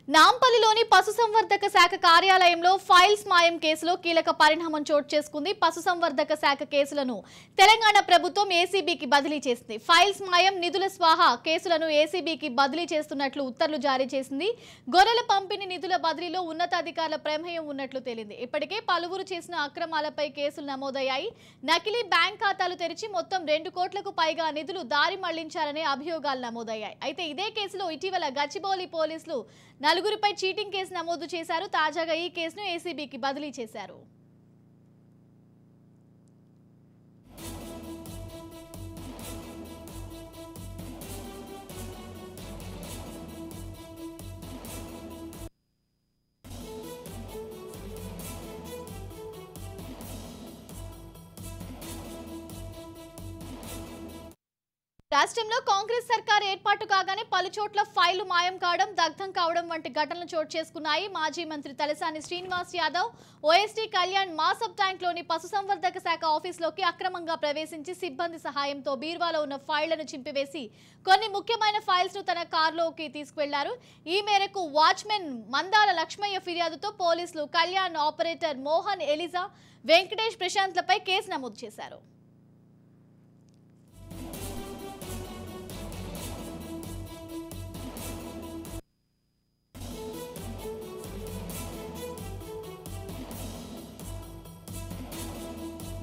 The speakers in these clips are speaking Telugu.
నాంపల్లిలోని పశుసంవర్ధక శాఖ కార్యాలయంలో ఫైల్స్ మాయం కేసులో కీలక పరిణామం చోటు చేసుకుంది. పశుసంవర్ధక శాఖ కేసులను తెలంగాణ ప్రభుత్వం ఏసీబీకి బదిలీ చేసింది. ఫైల్స్ మాయం, నిధుల స్వాహా కేసులను ఏసీబీకి బదిలీ చేస్తున్నట్లు ఉత్తర్వులు జారీ చేసింది. గొర్రెల పంపిణీ నిధుల బదిలీలో ఉన్నతాధికారుల ప్రమేయం ఉన్నట్లు తేలింది. ఇప్పటికే పలువురు చేసిన అక్రమాలపై కేసులు నమోదయ్యాయి. నకిలీ బ్యాంక్ ఖాతాలు తెరిచి మొత్తం 2 కోట్లకు పైగా నిధులు దారి మళ్లించారనే అభియోగాలు నమోదయ్యాయి. అయితే ఇదే కేసులో ఇటీవల గచ్చిబౌలి పోలీసులు 4గురిపై చీటింగ్ కేసు నమోదు చేశారు. తాజాగా ఈ కేసును ఏసీబీకి బదిలీ చేశారు. రాష్ట్రంలో కాంగ్రెస్ సర్కార్ ఏర్పాటు కాగానే పలుచోట్ల ఫైళ్లు మాయం కావడం, దగ్ధం కావడం వంటి ఘటనలు చోటు చేసుకున్నాయి. మాజీ మంత్రి తలసాని శ్రీనివాస్ యాదవ్ ఓఎస్టీ కళ్యాణ్ మాసబ్ ట్యాంక్లోని పశుసంవర్ధక శాఖ ఆఫీసులోకి అక్రమంగా ప్రవేశించి సిబ్బంది సహాయంతో బీర్వాలో ఉన్న ఫైళ్లను చింపివేసి కొన్ని ముఖ్యమైన ఫైల్స్ ను తన కారులోకి తీసుకువెళ్లారు. ఈ మేరకు వాచ్మెన్ మందాల లక్ష్మయ్య ఫిర్యాదుతో పోలీసులు కళ్యాణ్ ఆపరేటర్ మోహన్, ఎలిజా, వెంకటేష్, ప్రశాంత్లపై కేసు నమోదు చేశారు.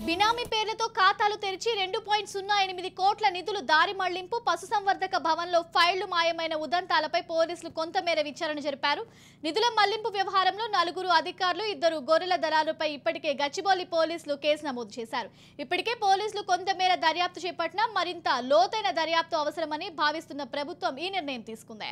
బినామీ పేర్లతో ఖాతాలు తెరిచి 2.08 కోట్ల నిధులు దారి మళ్లింపు, పశుసంవర్ధక భవన్లో ఫైళ్లు మాయమైన ఉదంతాలపై పోలీసులు కొంతమేర విచారణ జరిపారు. నిధుల మళ్లింపు వ్యవహారంలో 4 అధికారులు, 2 గొర్రెల దళారులపై ఇప్పటికే గచ్చిబౌలి పోలీసులు కేసు నమోదు చేశారు. ఇప్పటికే పోలీసులు కొంతమేర దర్యాప్తు చేపట్టినా మరింత లోతైన దర్యాప్తు అవసరమని భావిస్తున్న ప్రభుత్వం ఈ నిర్ణయం తీసుకుంది.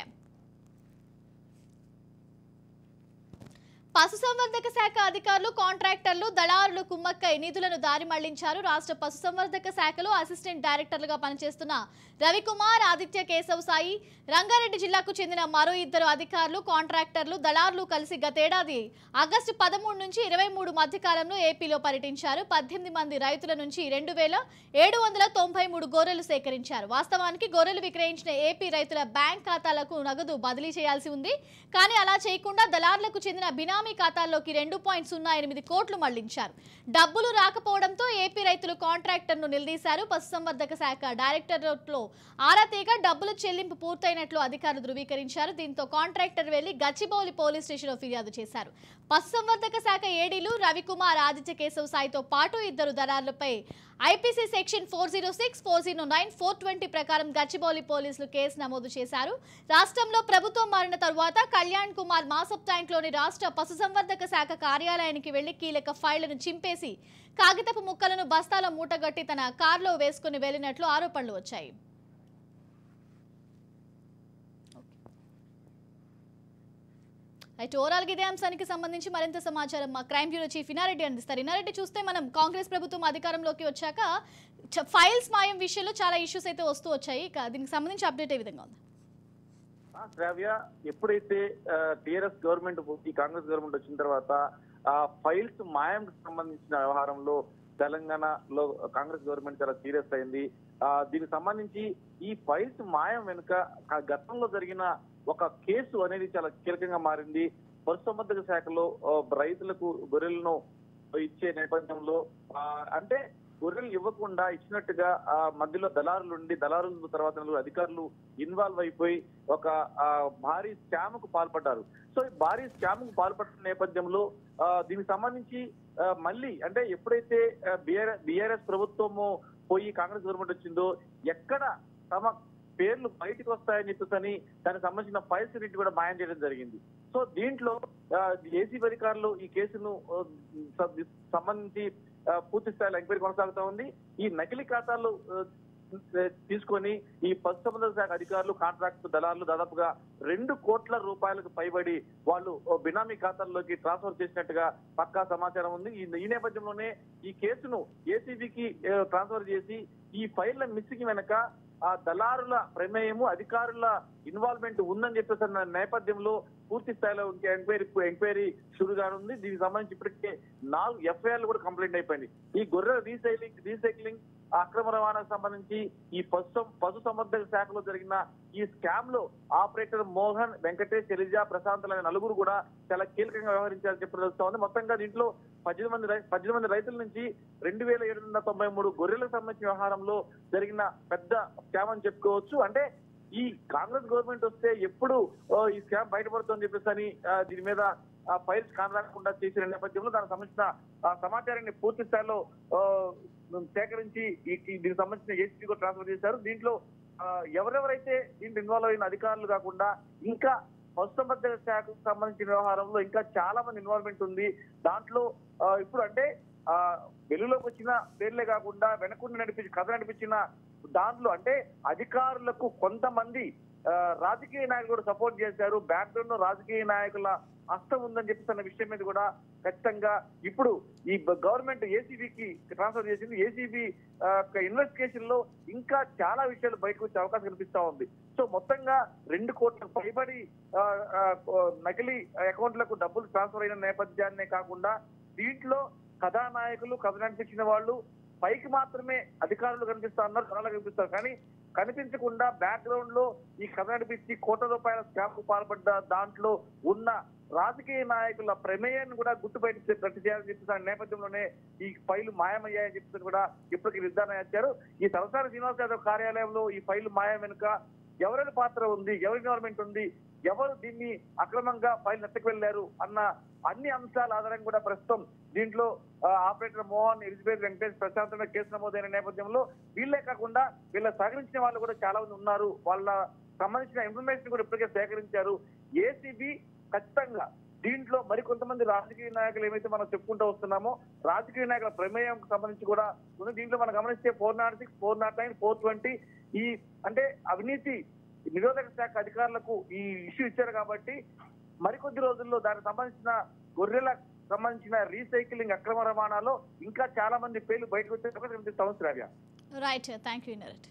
పశుసంవర్ధక శాఖ అధికారులు, కాంట్రాక్టర్లు, దళారులు కుమ్మక్కై నిధులను దారి మళ్లించారు. రాష్ట్ర పశుసంవర్ధక శాఖలో అసిస్టెంట్ డైరెక్టర్లుగా పనిచేస్తున్న రవికుమార్, ఆదిత్య, కేశవ్ సాయి, రంగారెడ్డి జిల్లాకు చెందిన మరో 2 అధికారులు, కాంట్రాక్టర్లు, దళారులు కలిసి గతేడాది ఆగస్టు 13 నుంచి 23 మధ్యకాలంలో ఏపీలో పర్యటించారు. 18 మంది రైతుల నుంచి 2793 గొర్రెలు సేకరించారు. వాస్తవానికి గొర్రెలు విక్రయించిన ఏపీ రైతుల బ్యాంక్ ఖాతాలకు నగదు బదిలీ చేయాల్సి ఉంది. కానీ అలా చేయకుండా దళారులకు చెందిన బినామీ ఖాతాల్లోకి 2.08 కోట్లు మళ్లించారు. డబ్బులు రాకపోవడంతో ఏపీ రైతులు కాంట్రాక్టర్ను నిలదీశారు. పశుసంవర్ధక శాఖ డైరెక్టరేట్లో ఆరా తీగ డబ్బులు చెల్లింపు పూర్తయినట్లు అధికారులు ధృవీకరించారు. దీంతో కాంట్రాక్టర్ వెళ్లి గచ్చిబౌలి పోలీస్ స్టేషన్లో ఫిర్యాదు చేశారు. పశుసంవర్ధక శాఖ ఏడీలు రవికుమార్, ఆదిత్య, కేశవ్ సాయితో పాటు 2 దళారులపై ఐపీసీ సెక్షన్ 406, 409, 420 ప్రకారం గచ్చిబౌలి పోలీసులు కేసు నమోదు చేశారు. రాష్ట్రంలో ప్రభుత్వం మారిన తరువాత కళ్యాణ్ కుమార్ మాసబ్ ట్యాంక్లోని రాష్ట్ర పశుసంవర్ధక శాఖ కార్యాలయానికి వెళ్లి కీలక ఫైళ్లను చింపేసి కాగితపు ముక్కలను బస్తాలో మూటగట్టి తన కారులో వేసుకుని వెళ్లినట్లు ఆరోపణలు వచ్చాయి. అయితే ఓవరాల్ ఇదే అంశానికి సంబంధించి మరింత సమాచారం మా క్రైమ్ బ్యూరో చీఫ్ ఇనారెడ్డి అందిస్తారు. ఇనారెడ్డి, చూస్తే మనం కాంగ్రెస్ ప్రభుత్వం అధికారంలోకి వచ్చాక ఫైల్స్ మాయం విషయంలో చాలా ఇష్యూస్ అయితే వస్తూ వచ్చాయి. దీనికి సంబంధించి అప్డేట్ ఏ విధంగా ఉంది? శ్రావ్య, ఎప్పుడైతే టీఆర్ఎస్ గవర్నమెంట్ ఈ కాంగ్రెస్ గవర్నమెంట్ వచ్చిన తర్వాత ఫైల్స్ మాయంకు సంబంధించిన వ్యవహారంలో తెలంగాణలో కాంగ్రెస్ గవర్నమెంట్ చాలా సీరియస్ అయింది. దీనికి సంబంధించి ఈ ఫైల్స్ మాయం వెనుక గతంలో జరిగిన ఒక కేసు అనేది చాలా కీలకంగా మారింది. పశుసంవర్ధక శాఖలో రైతులకు గొర్రెలను ఇచ్చే నేపథ్యంలో అంటే గొర్రెలు ఇవ్వకుండా ఇచ్చినట్టుగా మధ్యలో దళారులు ఉండి, దళారుల తర్వాత అధికారులు ఇన్వాల్వ్ అయిపోయి ఒక భారీ స్కామ్ కు పాల్పడ్డారు. సో ఈ భారీ స్కామ్ కు పాల్పడిన నేపథ్యంలో దీనికి సంబంధించి మళ్ళీ అంటే ఎప్పుడైతే బీఆర్ఎస్ ప్రభుత్వము పోయి కాంగ్రెస్ గవర్నమెంట్ వచ్చిందో ఎక్కడ తమ పేర్లు బయటకు వస్తాయని చెప్పేసి దానికి సంబంధించిన ఫైల్స్ అన్నింటి కూడా మాయం చేయడం జరిగింది. సో దీంట్లో ఏసీబీ అధికారులు ఈ కేసును సంబంధించి పూర్తి స్థాయిలో ఎంక్వైరీ కొనసాగుతా ఉంది. ఈ నకిలీ ఖాతాలు తీసుకొని ఈ పశుసంవర్ధక శాఖ అధికారులు, కాంట్రాక్ట్ దళారులు దాదాపుగా 2 కోట్ల రూపాయలకు పైబడి వాళ్ళు బినామీ ఖాతాల్లోకి ట్రాన్స్ఫర్ చేసినట్టుగా పక్కా సమాచారం ఉంది. ఈ నేపథ్యంలోనే ఈ కేసును ఏసీబీకి ట్రాన్స్ఫర్ చేసి ఈ ఫైళ్ల మిస్సింగ్ వెనక ఆ దళారుల ప్రమేయము, అధికారుల ఇన్వాల్వ్మెంట్ ఉందని చెప్పేసి నేపథ్యంలో పూర్తి స్థాయిలో ఎంక్వైరీ షురుగానుంది. దీనికి సంబంధించి ఇప్పటికే 4 ఎఫ్ఐఆర్లు కూడా కంప్లైంట్ అయిపోయింది. ఈ గొర్రెల రీసైక్లింగ్ అక్రమ రవాణాకు సంబంధించి ఈ పశు సంవర్ధక శాఖలో జరిగిన ఈ స్కామ్ లో ఆపరేటర్ మోహన్, వెంకటేష్, శైలజ, ప్రశాంత్ అనే నలుగురు కూడా చాలా కీలకంగా వ్యవహరించారని చెప్పి తెలుస్తా ఉంది. మొత్తంగా దీంట్లో 18 మంది రైతుల నుంచి 2793 గొర్రెలకు సంబంధించిన వ్యవహారంలో జరిగిన పెద్ద స్కామ్ అని చెప్పుకోవచ్చు. అంటే ఈ కాంగ్రెస్ గవర్నమెంట్ వస్తే ఎప్పుడు ఈ స్కామ్ బయటపడుతుందని చెప్పేసి అని దీని మీద ఫైల్స్ కానరాకుండా చేసిన నేపథ్యంలో దానికి సంబంధించిన సమాచారాన్ని పూర్తి స్థాయిలో సేకరించి దీనికి సంబంధించిన ఏసీపీ కూడా ట్రాన్స్ఫర్ చేశారు. దీంట్లో ఎవరెవరైతే దీంట్లో ఇన్వాల్వ్ అయిన అధికారులు కాకుండా ఇంకా పశుసంవర్ధక శాఖకు సంబంధించిన వ్యవహారంలో ఇంకా చాలా మంది ఇన్వాల్వ్మెంట్ ఉంది. దాంట్లో ఇప్పుడు అంటే వెలుగులోకి వచ్చిన పేర్లే కాకుండా వెనకుండి కథ నడిపించిన దాంట్లో అంటే అధికారులకు కొంతమంది రాజకీయ నాయకులు కూడా సపోర్ట్ చేశారు. బ్యాక్గ్రౌండ్ లో రాజకీయ నాయకుల హస్తం ఉందని చెప్పిస్తున్న విషయం మీద కూడా ఖచ్చితంగా ఇప్పుడు ఈ గవర్నమెంట్ ఏసీబీకి ట్రాన్స్ఫర్ చేసింది. ఏసీబీ ఇన్వెస్టిగేషన్ లో ఇంకా చాలా విషయాలు బయటకు వచ్చే అవకాశం కనిపిస్తా ఉంది. సో మొత్తంగా 2 కోట్లకు పైబడి నకిలీ అకౌంట్లకు డబ్బులు ట్రాన్స్ఫర్ అయిన నేపథ్యాన్నే కాకుండా దీంట్లో కథానాయకులు, కథ నడిపించిన వాళ్ళు పైకి మాత్రమే అధికారులు కనిపిస్తా ఉన్నారు, జనాలు కనిపిస్తారు. కానీ కనిపించకుండా బ్యాక్గ్రౌండ్ లో ఈ కథ నడిపించి కోట్ల రూపాయల స్కామ్ కు పాల్పడ్డ దాంట్లో ఉన్న రాజకీయ నాయకుల ప్రమేయాన్ని కూడా గుర్తుపట్టి ప్రతి చేయాలని చెప్పిన నేపథ్యంలోనే ఈ ఫైలు మాయమయ్యాయని చెప్పి కూడా ఇప్పటికీ నిర్ధారణ చేశారు. ఈ తలసాని శ్రీనివాస్ యాదవ్ కార్యాలయంలో ఈ ఫైలు మాయం వెనుక ఎవరి పాత్ర ఉంది, ఎవరి గవర్నమెంట్ ఉంది, ఎవరు దీన్ని అక్రమంగా ఫైల్ నెత్తకు వెళ్లారు అన్న అన్ని అంశాల ఆధారంగా కూడా ప్రస్తుతం దీంట్లో operator Mohan, Elizabeth, Venkatesh, Prashant case నమోదైన నేపథ్యంలో వీళ్ళే కాకుండా వీళ్ళ సహకరించిన వాళ్ళు కూడా చాలా మంది ఉన్నారు. వాళ్ళ సంబంధించిన ఇన్ఫర్మేషన్ కూడా ఇప్పటికే సేకరించారు. ఏసీబీ ఖచ్చితంగా దీంట్లో మరికొంతమంది రాజకీయ నాయకులు ఏమైతే మనం చెప్పుకుంటూ వస్తున్నామో రాజకీయ నాయకుల ప్రమేయం సంబంధించి కూడా ఉంది. దీంట్లో మనం గమనిస్తే 406, 409, 420 ఈ అంటే అవినీతి నిరోధక శాఖ అధికారులకు ఈ ఇష్యూ ఇచ్చారు కాబట్టి మరికొద్ది రోజుల్లో దానికి సంబంధించిన గొర్రెలకు సంబంధించిన రీసైక్లింగ్ అక్రమ రవాణాలో ఇంకా చాలా మంది పేర్లు బయటకు వచ్చే అవకాశం కనిపిస్తా ఉంది. శ్రావ్య. రైట్, థ్యాంక్ యూ నరేట్.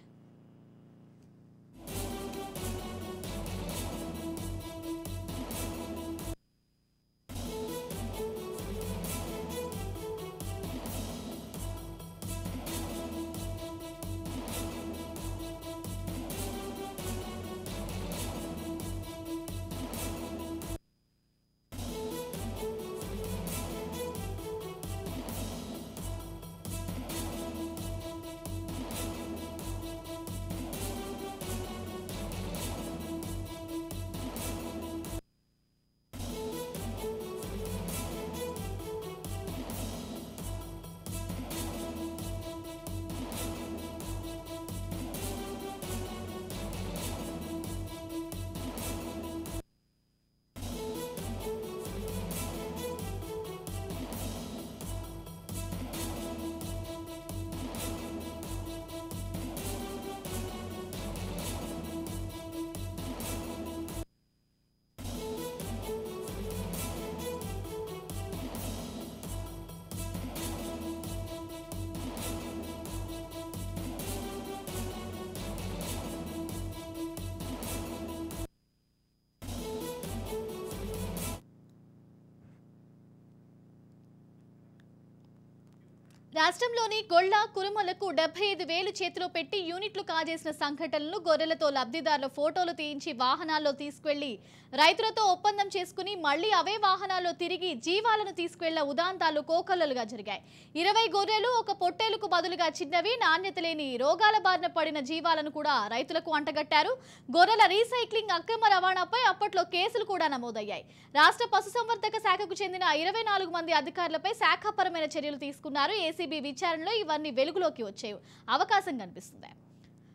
రాష్ట్రంలోని గొళ్ళ కురుమలకు 75,000 చేతిలో పెట్టి యూనిట్లు కాజేసిన సంఘటనలు, గొర్రెలతో లబ్ధిదారుల ఫోటోలు తీయించి వాహనాల్లో తీసుకెళ్లి రైతులతో ఒప్పందం చేసుకుని మళ్లీ అవే వాహనాల్లో తిరిగి జీవాలను తీసుకెళ్ల ఉదాంతాలు కోకొల్లలుగా జరిగాయి. 20 గొర్రెలు, ఒక పొట్టేలుకు బదులుగా చిన్నవి, నాణ్యత లేని రోగాల బారిన పడిన జీవాలను కూడా రైతులకు అంటగట్టారు. గొర్రెల రీసైక్లింగ్ అక్రమ రవాణాపై అప్పట్లో కేసులు కూడా నమోదయ్యాయి. రాష్ట్ర పశుసంవర్ధక శాఖకు చెందిన 24 మంది అధికారులపై శాఖాపరమైన చర్యలు తీసుకున్నారు. ఏసీబీ విచారణలో ఇవన్నీ వెలుగులోకి వచ్చే అవకాశం కనిపిస్తుంది.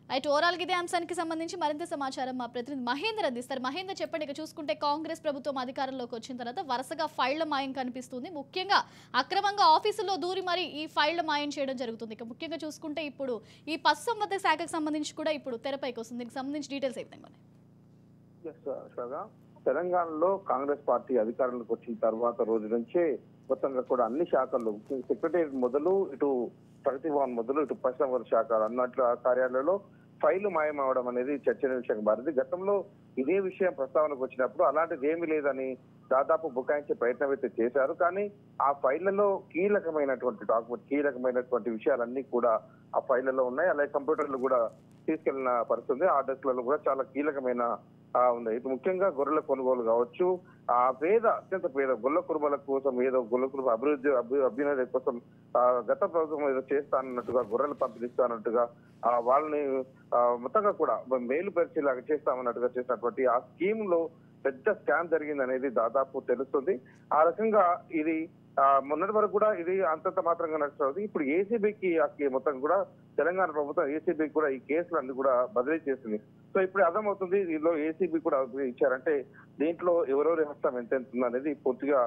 రైట్, ఓవరాల్ ఇదే అంశానికి సంబంధించి మరింత సమాచారం మా ప్రతినిధి మహేందర్ అందిస్తారు. మహేందర్, చెప్పండి. ఇక చూసుకుంటే కాంగ్రెస్ ప్రభుత్వం అధికారంలోకి వచ్చిన తర్వాత వరుసగా ఫైళ్ల మాయం కనిపిస్తుంది. ముఖ్యంగా అక్రమంగా ఆఫీసుల్లో దూరి మరి ఈ ఫైళ్ల మాయం చేయడం జరుగుతుంది. ఇక ముఖ్యంగా చూసుకుంటే ఇప్పుడు ఈ పశుసంవర్ధక శాఖకు సంబంధించి కూడా ఇప్పుడు తెరపైకి వస్తుంది. దీనికి సంబంధించి డీటెయిల్స్ ఏ విధంగా ఉన్నాయి? తెలంగాణలో కాంగ్రెస్ పార్టీ అధికారంలోకి వచ్చిన తర్వాత రోజు నుంచే మొత్తంగా కూడా అన్ని శాఖల్లో సెక్రటేరియట్ మొదలు ఇటు ప్రగతి భవన్ మొదలు ఇటు పశుసంవర్ధక శాఖ అన్నట్లు ఆ కార్యాలయంలో ఫైళ్లు మాయం అవడం అనేది చర్చనీయాంశంగా మారింది. గతంలో ఇదే విషయం ప్రస్తావనకు వచ్చినప్పుడు అలాంటిది ఏమీ లేదని దాదాపు బుకాయించే ప్రయత్నం అయితే చేశారు. కానీ ఆ ఫైళ్లలో కీలకమైనటువంటి విషయాలన్నీ కూడా ఆ ఫైళ్లలో ఉన్నాయి. అలాగే కంప్యూటర్లు కూడా తీసుకెళ్లిన పరిస్థితి. ఆ డెస్క్లలో కూడా చాలా కీలకమైన ఉన్నాయి. ఇది ముఖ్యంగా గొర్రెల కొనుగోలు కావచ్చు, అత్యంత పేద గొల్ల కుటుంబాల కోసం ఏదో గొల్ల కుటుంబ అభ్యున్నతి కోసం గత ప్రభుత్వం ఏదో చేస్తానన్నట్టుగా గొర్రెలు పంపిణిస్తానట్టుగా వాళ్ళని మొత్తంగా కూడా మేలు పరిచేలాగా చేస్తామన్నట్టుగా చేసినటువంటి ఆ స్కీమ్ లో పెద్ద స్కామ్ జరిగింది అనేది దాదాపు తెలుస్తుంది. ఆ రకంగా ఇది మొన్నటి వరకు కూడా ఇది అంతంత మాత్రంగా నడుస్తుంది. ఇప్పుడు ఏసీబీకి మొత్తం కూడా తెలంగాణ ప్రభుత్వం ఏసీబీకి కూడా ఈ కేసులన్నీ కూడా బదిలీ చేసింది. సో ఇప్పుడు అర్థమవుతుంది దీనిలో ఏసీబీ కూడా ఇచ్చారంటే దీంట్లో ఎవరెవరి హస్తం ఎంత ఉంది అనేది పూర్తిగా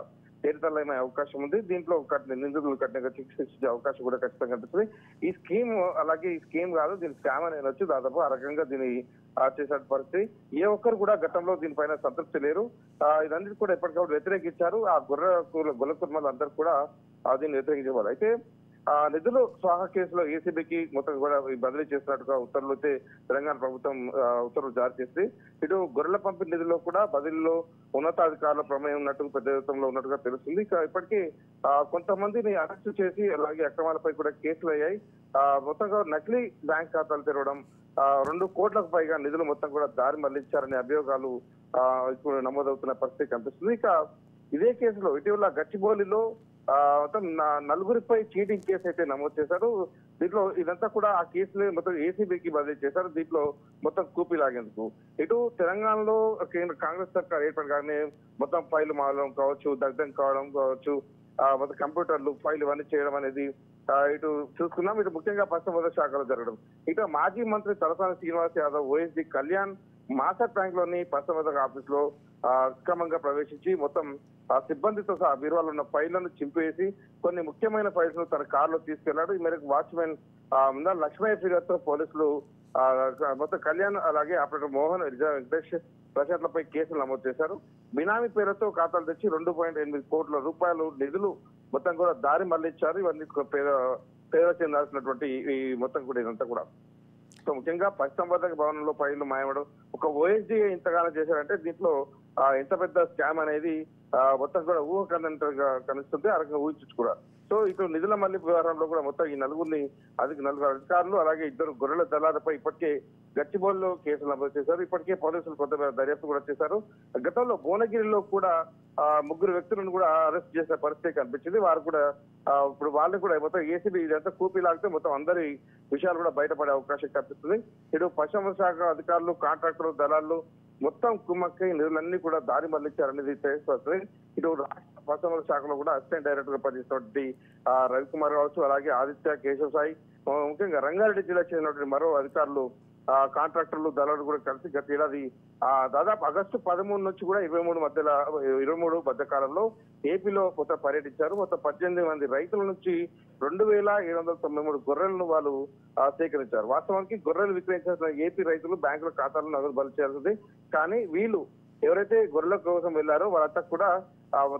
తేలితల్లైన అవకాశం ఉంది. దీంట్లో నిందితులు కట్టిన శిక్షించే అవకాశం కూడా ఖచ్చితంగా కనిపిస్తుంది. ఈ స్కీమ్ అలాగే ఈ స్కీమ్ కాదు, దీని స్కామ్ అనేది వచ్చి దాదాపు ఆ రకంగా దీన్ని చేసే పరిస్థితి. ఏ ఒక్కరు కూడా గతంలో దీనిపైన సంతృప్తి లేరు. ఇదన్నిటి కూడా ఎప్పటికప్పుడు వ్యతిరేకించారు. ఆ గొల్ల కుటుంబాలు అందరూ కూడా దీన్ని వ్యతిరేకించేవారు. అయితే నిధులు స్వాహా కేసులో ఏసీబీకి మొత్తం కూడా బదిలీ చేస్తున్నట్టుగా ఉత్తర్వులు అయితే తెలంగాణ ప్రభుత్వం ఉత్తర్వులు జారీ చేసి ఇటు గొర్రెల పంపిణీ నిధుల్లో కూడా బదిలీలో ఉన్నతాధికారుల ప్రమేయం ఉన్నట్టు పెద్ద ఎత్తులో ఉన్నట్టుగా తెలుస్తుంది. ఇప్పటికీ కొంతమందిని అరెస్టు చేసి అలాగే అక్రమాలపై కూడా కేసులు అయ్యాయి. మొత్తంగా నకిలీ బ్యాంక్ ఖాతాలు తెరవడం, 2 కోట్లకు పైగా నిధులు మొత్తం కూడా దారి మళ్లించారనే అభియోగాలు ఇప్పుడు నమోదవుతున్న పరిస్థితి కనిపిస్తుంది. ఇక ఇదే కేసులో ఇటీవల గచ్చిబౌలిలో మొత్తం 4గురిపై చీటింగ్ కేసు అయితే నమోదు చేశారు. దీంట్లో ఇదంతా కూడా ఆ కేసులు మొత్తం ఏసీబీకి బదిలీ చేశారు. దీంట్లో మొత్తం కూపి లాగేందుకు ఇటు తెలంగాణలో కేంద్ర కాంగ్రెస్ సర్కార్ ఏర్పడగానే మొత్తం ఫైల్ మారడం కావచ్చు, దగ్ధం కావడం కావచ్చు, మొత్తం కంప్యూటర్లు ఫైల్ ఇవన్నీ చేయడం అనేది ఇటు చూసుకున్నాం. ఇటు ముఖ్యంగా పశ్చిమ గోదావరి శాఖలో జరగడం. ఇటు మాజీ మంత్రి Talasani Srinivas Yadav OSD Kalyan master bank లోని పశ్చిమ గోదావరి ఆఫీస్ లో అక్రమంగా ప్రవేశించి మొత్తం సిబ్బందితో సహా బీరువాలో ఉన్న ఫైళ్లను చింపేసి కొన్ని ముఖ్యమైన ఫైల్స్ ను తన కారులో తీసుకెళ్లాడు. ఈ మేరకు వాచ్మెన్ లక్ష్మయ్య ఫిర్యాదుతో పోలీసులు మొత్తం కళ్యాణ్ అలాగే ఆపరేటర్ మోహన్, వెంకటేష్ ప్రశాంత్లపై కేసులు నమోదు చేశారు. బినామీ పేరుతో ఖాతాలు తెచ్చి 2.8 కోట్ల రూపాయలు నిధులు మొత్తం కూడా దారి మళ్లించారు. ఇవన్నీ పేద చెందాల్సినటువంటి ఈ మొత్తం కూడా ఇదంతా కూడా. సో ముఖ్యంగా పశ్చిమ భవనంలో ఫైళ్లు మాయమడం ఒక ఓఎస్డీ ఇంతగానో చేశారంటే దీంట్లో ఎంత పెద్ద స్కామ్ అనేది మొత్తం కూడా ఊహకందంటగా కనిపిస్తుంది. ఆ రకంగా ఊహించు కూడా. సో ఇటు నిధుల మళ్లింపు వ్యవహారంలో కూడా మొత్తం ఈ నలుగురు అధికారులు అలాగే 2 గొర్రెల దళాలపై ఇప్పటికే గచ్చిబౌలిలో కేసులు నమోదు చేశారు. ఇప్పటికే పోలీసులు కొంత దర్యాప్తు కూడా చేశారు. గతంలో భువనగిరిలో కూడా 3 వ్యక్తులను కూడా అరెస్ట్ చేసే పరిస్థితి కనిపించింది. వారు కూడా ఇప్పుడు వాళ్ళు కూడా మొత్తం ఏసీబీ ఇదంతా కూపీ లాగితే మొత్తం అందరి విషయాలు కూడా బయటపడే అవకాశం కనిపిస్తుంది. ఇటు పశ్చిమ శాఖ అధికారులు, కాంట్రాక్టర్లు, దళాలు మొత్తం కుమ్మక్కై నిధులన్నీ కూడా దారి మళ్లించారనేది తెలిసిపోతుంది. ఇటు రాష్ట్ర పశ్చిమ శాఖలో కూడా అసిస్టెంట్ డైరెక్టర్ గా పనిచేసినటువంటి రవికుమార్ కావచ్చు, అలాగే ఆదిత్య, కేశవ్ సాయి, ముఖ్యంగా రంగారెడ్డి జిల్లాకు చెందినటువంటి మరో అధికారులు, కాంట్రాక్టర్లు, దళాలు కూడా కలిసి గత ఏడాది దాదాపు ఆగస్టు 13 నుంచి కూడా 23 మధ్య కాలంలో ఏపీలో కొత్త పర్యటించారు. మొత్తం 18 మంది రైతుల నుంచి 2793 గొర్రెలను వాళ్ళు సేకరించారు. వాస్తవానికి గొర్రెలు విక్రయించాల్సిన ఏపీ రైతులు బ్యాంకుల ఖాతాలను నగదు బదిలీ చేయాల్సింది. కానీ వీళ్ళు ఎవరైతే గొర్రెల కోసం వెళ్లారో వాళ్ళంతా కూడా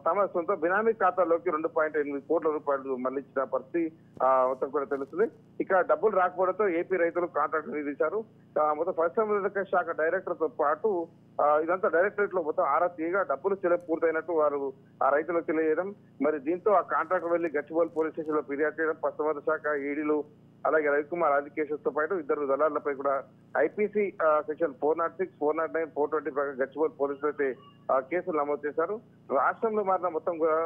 తమ సొంత బినామీ ఖాతాలోకి 2.8 కోట్ల రూపాయలు మళ్లించిన పరిస్థితి మొత్తం కూడా తెలుస్తుంది. ఇక డబ్బులు రాకపోవడంతో ఏపీ రైతులు కాంట్రాక్ట్ నిధించారు. మొత్తం పరిశ్రమ శాఖ డైరెక్టర్ తో పాటు ఇదంతా డైరెక్టరేట్ లో మొత్తం ఆరా తీయగా డబ్బులు చెల్లింపు పూర్తయినట్టు వారు ఆ రైతులకు తెలియజేయడం. మరి దీంతో ఆ కాంట్రాక్టర్ వెళ్లి గచ్చిబౌలి పోలీస్ స్టేషన్ లో ఫిర్యాదు చేయడం. పశ్చిమ శాఖ ఈడీలు అలాగే రవికుమార్, ఆదికేశవ్ తో పాటు 2 దళాలపై కూడా ఐపీసీ సెక్షన్ 406, 409, 420 ప్రకారం గచ్చిబౌలి పోలీసులు అయితే కేసులు నమోదు చేశారు. రాష్ట్రంలో మారిన మొత్తం కూడా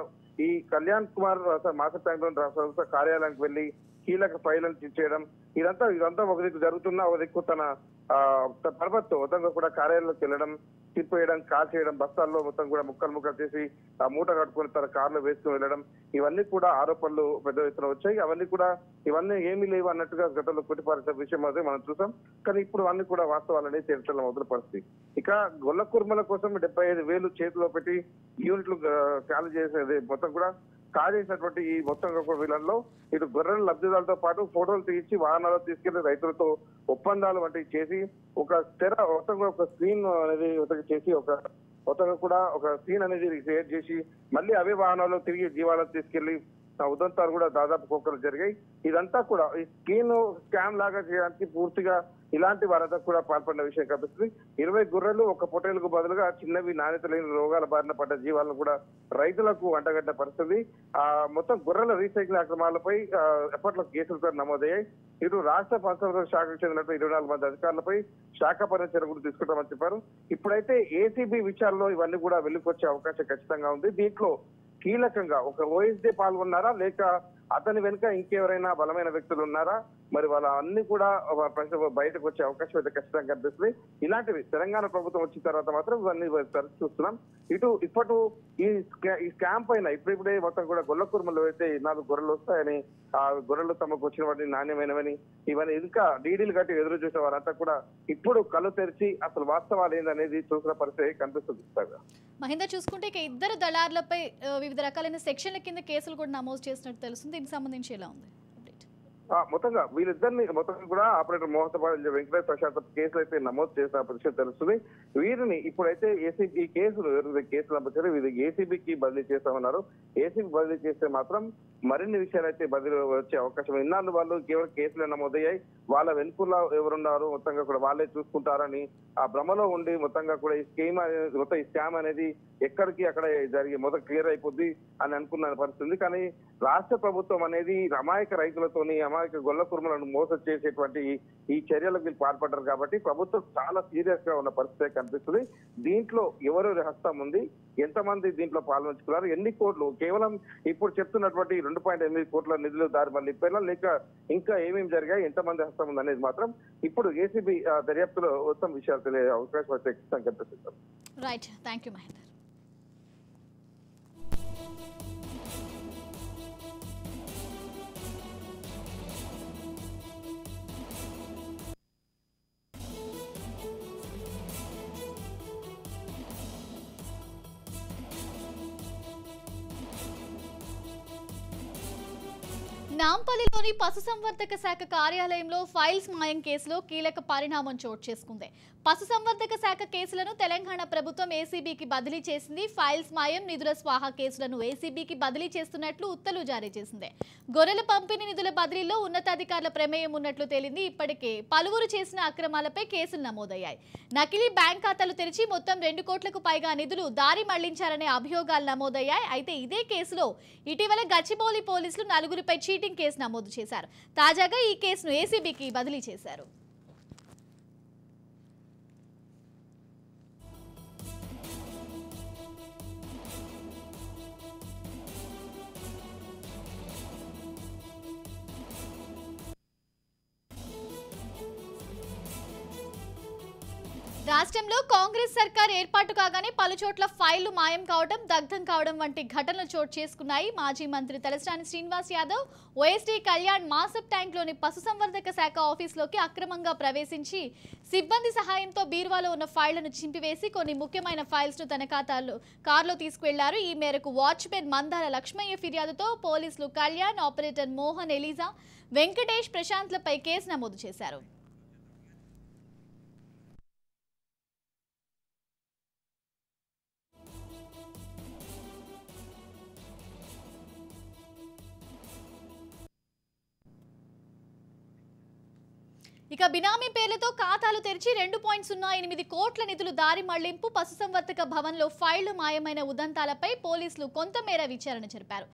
ఈ కళ్యాణ్ కుమార్ మాస్టర్ బ్యాంక్ లోని ప్రభుత్వ కార్యాలయానికి వెళ్లి కీలక ఫైళ్లను చేయడం ఇదంతా ఒక దిక్కు జరుగుతున్నా ఒక దిక్కు తన పరపతితో మొత్తంగా కూడా కార్యాలయంలోకి వెళ్ళడం, తిప్పేయడం, కాల్ చేయడం, బస్తాల్లో మొత్తం కూడా ముక్కలు చేసి ఆ మూట కట్టుకుని తన కారులో వేసుకుని వెళ్ళడం, ఇవన్నీ కూడా ఆరోపణలు పెద్ద ఎత్తున వచ్చాయి. ఇవన్నీ ఏమీ లేవు అన్నట్టుగా గతంలో కొట్టిపారేసిన విషయం అయితే మనం చూసాం. కానీ ఇప్పుడు అన్ని కూడా వాస్తవాలని చర్చలో మొదలు పరిస్థితి. ఇక గొల్ల కుర్మల కోసం 75,000 చేతిలో పెట్టి యూనిట్లు ఖాళీ చేసేది మొత్తం కూడా కాజేసినటువంటి ఈ మొత్తం వీళ్ళల్లో ఇటు గొర్రెల లబ్ధిదారులతో పాటు ఫోటోలు తీయించి వాహనాలు తీసుకెళ్లి రైతులతో ఒప్పందాలు వంటివి చేసి ఒక మొత్తంగా ఒక స్క్రీన్ అనేది చేసి మొత్తంగా కూడా ఒక సీన్ అనేది క్రియేట్ చేసి మళ్ళీ అవే వాహనాల్లో తిరిగి జీవాలను తీసుకెళ్లి ఉదంతాలు కూడా దాదాపు ఒక్కరు జరిగాయి. ఇదంతా కూడా ఈ స్కీమ్ స్కామ్ లాగా చేయడానికి పూర్తిగా ఇలాంటి వారంతా కూడా పాల్పడిన విషయం కనిపిస్తుంది. 20 గొర్రెలు ఒక పొట్టేలుకు బదులుగా చిన్నవి నాణ్యత లేని రోగాల బారిన పడ్డ జీవాలను కూడా రైతులకు అంటగడ్డ పరిస్థితి. మొత్తం గొర్రెల రీసైక్లింగ్ అక్రమాలపై ఎప్పట్లో కేసులు కూడా నమోదయ్యాయి. ఇటు రాష్ట్ర పశుసంవర్ధక శాఖకు చెందినట్టు 24 మంది అధికారులపై శాఖపరమైన చర్యలు తీసుకుంటామని చెప్పారు. ఇప్పుడైతే ఏసీబీ విచారణలో ఇవన్నీ కూడా వెలుకొచ్చే అవకాశం ఖచ్చితంగా ఉంది. దీంట్లో కీలకంగా ఒక ఓఎస్డీ పాల్గొన్నారా లేక అతని వెనుక ఇంకెవరైనా బలమైన వ్యక్తులు ఉన్నారా, మరి వాళ్ళ అన్ని కూడా బయటకు వచ్చే అవకాశం అయితే ఖచ్చితంగా కనిపిస్తుంది. ఇలాంటివి తెలంగాణ ప్రభుత్వం వచ్చిన తర్వాత మాత్రం ఇవన్నీ చూస్తున్నాం. ఇప్పటి ఈ స్కామ్ పైన ఇప్పుడిప్పుడే మొత్తం కూడా గొల్లకుర్మలో అయితే 4 గొర్రెలు వస్తాయని, ఆ గొర్రెలు తమకు వచ్చిన వాటిని నాణ్యమైనవని, ఇవన్నీ ఇంకా డీడీలు కట్టి ఎదురు చూసే వారంతా కూడా ఇప్పుడు కళ్ళు తెరిచి అసలు వాస్తవాలు ఏందనేది చూసిన పరిస్థితి కనిపిస్తుంది. మహేందర్, చూసుకుంటే ఇక ఇద్దరు దళారులపై వివిధ రకాలైన సెక్షన్ల కింద కేసులు కూడా నమోదు చేసినట్టు తెలుస్తుంది. దీనికి సంబంధించి ఎలా ఉంది? మొత్తంగా వీరిద్దరిని మొత్తం కూడా ఆపరేటర్ మోహన్ వెంకటేష్ ప్రశాంత్ కేసులు అయితే నమోదు చేసిన విషయం తెలుస్తుంది. వీరిని ఇప్పుడైతే ఏసీబీ కేసులు నమోదు వీరికి ఏసీబీకి బదిలీ చేస్తామన్నారు. ఏసీబీ బదిలీ చేస్తే మాత్రం మరిన్ని విషయాలు అయితే బదిలీ వచ్చే అవకాశం. ఇన్నాళ్ళు వాళ్ళు కేవలం కేసులు నమోదయ్యాయి, వాళ్ళ వెనుకల్లో ఎవరున్నారు మొత్తంగా కూడా వాళ్ళే చూసుకుంటారని ఆ భ్రమలో ఉండి మొత్తంగా కూడా ఈ స్కామ్ అనేది ఎక్కడికి అక్కడ జరిగి మొదట క్లియర్ అయిపోద్ది అని అనుకున్న పరిస్థితి. కానీ రాష్ట్ర ప్రభుత్వం అనేది అమాయక రైతులతోని అమాయక గొల్ల కుర్మలను మోసం చేసేటువంటి ఈ చర్యలకు వీళ్ళు పాల్పడ్డారు కాబట్టి ప్రభుత్వం చాలా సీరియస్ గా ఉన్న పరిస్థితి కనిపిస్తుంది. దీంట్లో ఎవరెవరి హస్తం ఉంది, ఎంతమంది దీంట్లో పాల్గొంచుకున్నారు, ఎన్ని కోట్లు, కేవలం ఇప్పుడు చెప్తున్నటువంటి 2.8 కోట్ల నిధులు దారి మళ్ళీ ఇప్పేలా లేక ఇంకా ఏమేమి జరిగాయి, ఎంతమంది హస్తం ఉంది అనేది మాత్రం ఇప్పుడు ఏసీబీ దర్యాప్తులో మొత్తం విషయాలు తెలియ అవకాశం అయితే కనిపిస్తుంది. Right, thank you Mahender. నాంపల్లిలోని పశుసంవర్ధక శాఖ కార్యాలయంలో ఫైల్స్ మాయం కేసులో కీలక పరిణామం చోటు చేసుకుంది. పశుసంవర్ధక శాఖ కేసులను తెలంగాణ ప్రభుత్వం ఏసీబీకి బదిలీ చేసింది. ఫైల్స్ మాయం, నిధుల స్వాహా కేసులను ఏసీబీకి బదిలీ చేస్తున్నట్లు ఉత్తర్వులు జారీ చేసింది. గొర్రెల పంపిణీ నిధుల బదిలీలో ఉన్నతాధికారుల ప్రమేయం ఉన్నట్లు తేలింది. ఇప్పటికే పలువురు చేసిన అక్రమాలపై కేసులు నమోదయ్యాయి. నకిలీ బ్యాంక్ ఖాతాలు తెరిచి మొత్తం 2 కోట్లకు పైగా నిధులు దారి మళ్లించారనే అభియోగాలు నమోదయ్యాయి. అయితే ఇదే కేసులో ఇటీవల గచ్చిబౌలి పోలీసులు 4గురిపై చీటింగ్ కేసు నమోదు చేశారు. తాజాగా ఈ కేసును ఏసీబీకి బదిలీ చేశారు. రాష్ట్రంలో కాంగ్రెస్ సర్కార్ ఏర్పాటు కాగానే పలుచోట్ల ఫైళ్లు మాయం కావడం, దగ్ధం కావడం వంటి ఘటనలు చోటు చేసుకున్నాయి. మాజీ మంత్రి తలసాని శ్రీనివాస్ యాదవ్ ఓఎస్టీ కళ్యాణ్ మాసప్ ట్యాంక్లోని పశుసంవర్ధక శాఖ ఆఫీసులోకి అక్రమంగా ప్రవేశించి సిబ్బంది సహాయంతో బీరువాలో ఉన్న ఫైళ్లను చింపివేసి కొన్ని ముఖ్యమైన ఫైల్స్ ను తన కారులో తీసుకువెళ్లారు. ఈ మేరకు వాచ్మెన్ మందార లక్ష్మయ్య ఫిర్యాదుతో పోలీసులు కళ్యాణ్, ఆపరేటర్ మోహన్, ఎలీజా, వెంకటేష్, ప్రశాంత్లపై కేసు నమోదు చేశారు. ఇక బినామీ పేర్లతో ఖాతాలు తెరిచి 2.08 కోట్ల నిధులు దారి మళ్లింపు, పశుసంవర్ధక భవన్లో ఫైళ్లు మాయమైన ఉదంతాలపై పోలీసులు కొంతమేర విచారణ జరిపారు.